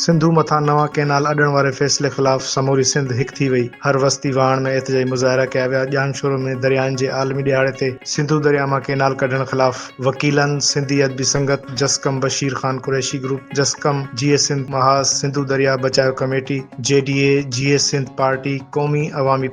सिंधु मथां नवां कैनाल अॾण वारे फ़ैसिले ख़िलाफ़ समूरी सिंध हिक थी वई। हर वस्ती वाहण में एतिजाई मुज़ाहिरा कया विया। ॼाणशोरो में दरियाहनि जे आलमी ॾियारे ते सिंधु दरिया मां कैनाल कढण ख़िलाफ़ वकीलनि, सिंधी अदबी संगत, जसकम बशीर ख़ान कुरैशी ग्रुप, जसकम JS Sindh Mahaz, Sindhu Darya Bachao committee, JDA, JS Sindh party, Qaumi Awami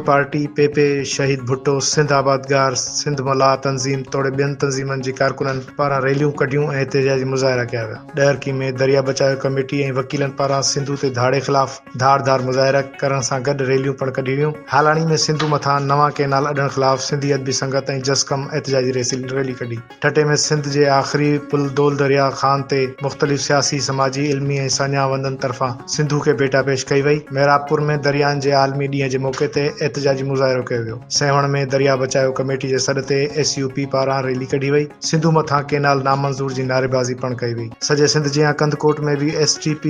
party, पेपे Shaheed Bhutto, Sindh आबादगार, Sindh मलाह तंज़ीम तोड़े ॿियनि तंज़ीमनि जे कारकुननि पारां रैलियूं कढियूं ऐं एहतजाजी मुज़ाहिरा कया विया। ॾहरकी में दरिया बचाओ कमेटी ऐं वकीलनि पारां सिंधु ते धाड़े ख़िलाफ़ धार मुज़ाहिरा करण सां गॾु रैलियूं पिणु कढी वियूं। हालाणी में सिंधु मथां नवां कैनाल अॾण ख़िलाफ़ सिंधी अदबी संगत ऐं जसकम एहतजाजी रैली कढी। ठटे में सिंध जे आख़िरी पुल दोल दरिया खान ते मुख़्तलिफ़ सियासी, समाजी, इल्मी ऐं सान्यावंदनि तरफ़ां सिंधु खे भेटा पेश कई वई। मेहराबपुर में दरियाहनि जे आलमी ॾींहं जे मौक़े ते एहतजाजी मुज़ाहिरो कयो वियो। सेवण में दरिया बचाओ कमेटी जे सॾ ते SUP पारां रैली कढी वई। सिंधु मथां कैनाल नामंज़ूर जी नारेबाज़ी पिणु कई वई। सॼे सिंध जे कंदकोट में भी STP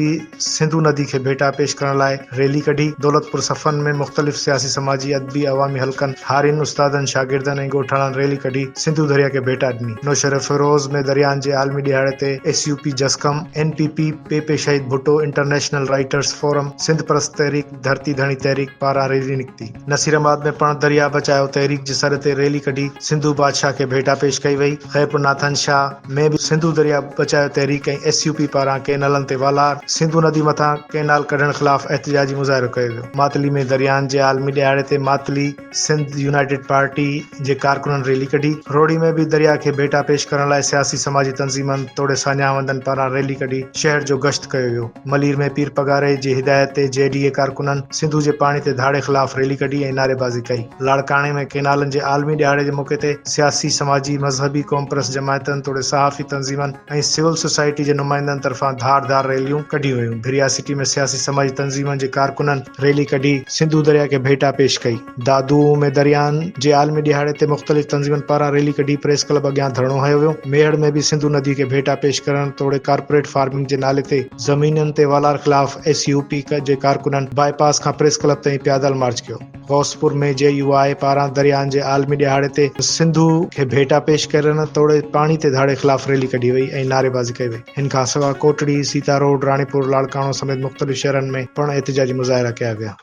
सिंधु नदी खे भेटा पेश करण लाइ रैली कढी। दौलतपुर सफ़न में मुख़्तलिफ़ सियासी, समाजी, अदबी, अवामी हलकनि, हारियुनि, उस्तादनि, शागिर्दनि ऐं ॻोठाणनि रैली कढी सिंधु दरिया खे भेटा ॾिनी। नौशहर फिरोज़ में दरियाहनि जे आलमी ॾियारे ते SUP, जसकम, NPP, पेपे Shaheed Bhutto, international writers forum, Sindh Parast Tahreek, धरती धणी तहरीक पारां रैली निकिती। नसीराबाद में पिणु दरिया बचाओ तहरीक जे सॾ ते रैली कढी सिंधु बादशाह खे भेटा पेश कई वई। खैरपुर नाथन शाह में भी सिंधु दरिया बचाओ तहरीक ऐं SUP पारां कैनालनि ते वालार सिंधु नदी मथां कैनाल कढण ख़िलाफ़ एहतजाजी मुज़ाहिरो कयो वियो। मातली में दरियाहनि जे आलमी ॾियारे ते मातली सिंध यूनाइटेड पार्टी जे कारकुननि रैली कढी। रोड़ी में भी दरिया खे भेटा पेश करण लाइ सियासी, समाजी तंज़ीमनि तोड़े सान्यावंदनि पारां रैली कढी शहर जो गश्त कयो वियो। मलीर में पीर पगारे जी हिदायत ते JDA कारकुननि सिंधु जे पाणी ते धाड़े ख़िलाफ़ रैली कढी ऐं नारेबाज़ी कई। लाड़काणे में कैनालनि जे आलमी ॾियारे जे मौक़े ते सियासी, समाजी, मज़हबी, क़ौम परस्त जमायतनि तोड़े सहाफ़ी तंज़ीमनि ऐं सिविल सोसाइटी जे नुमाइंदनि तरफ़ां धार रैलियूं कढी वयूं। भिरिया सिटी में सियासी, समाजी तंज़ीमनि जे कारकुननि रैली कढी सिंधु दरिया खे भेटा पेश कई। दादू में दरियाहनि जे आलमी ॾियारे ते मुख़्तलिफ़ तंज़ीमनि पारां रैली कढी प्रेस क्लब अॻियां धरणो हयो वियो। मेहड़ में भी सिंधु नदी खे भेटा पेश करण तोड़े कारपोरेट फार्मिंग जे नाले ते ज़मीननि ते वालार ख़िलाफ़ SUP जे कारकुननि बाईपास खां प्रेस क्लब ताईं पैदल मार्च कयो। गौसपुर में JUI पारां दरियाहनि जे आलमी ॾियारे ते सिंधु खे भेटा पेश करण तोड़े पाणी ते धाड़े ख़िलाफ़ रैली कढी वई ऐं नारेबाज़ी कई वई। हिन खां सवाइ कोटड़ी, सीता रोड, राणीपुर, लाड़काणो समेत मुख़्तलिफ़ शहरनि में पिणु एहतजाजी मुज़ाहिरा कया विया।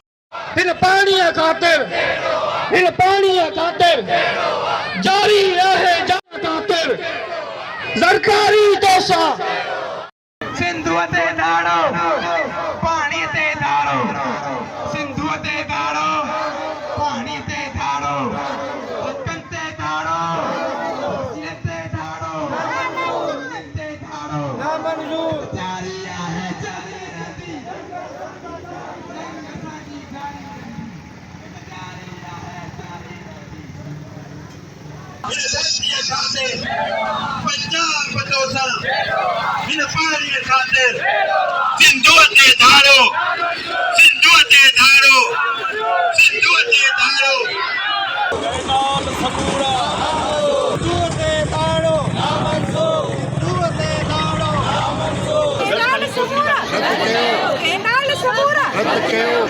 हिन पाणीअ ख़ातिर जारी रहे ख़ातिर सरकारी तोसा सिंधु ते धाड़ो, पाणी ते धाड़ो, सिंधु ते धाड़ो, पाणी ते धाड़ो, हक़नि ते धाड़ो, वसीले ते धाड़ो, ते धाड़ो, नामंजूर जारी आहे जारी रहंदी। पंजाब बदोसा हिन पाणीअ ख़ातिर सिंधु ते धाड़ो, सिंधु ते धाड़ो, सिंधु ते धाड़ो। कैनाल सबूरा सिंधु ते धाड़ो, सिंधु ते धाड़ो, कैनाल सबूरा रद्द कयो,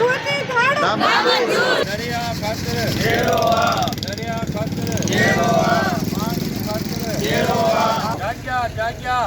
दरिया ख़ातिर कहिड़ो आहे, दरिया ख़ातिर कहिड़ो आहे, पाणी ख़ातिर कहिड़ो आहे, जाॻिया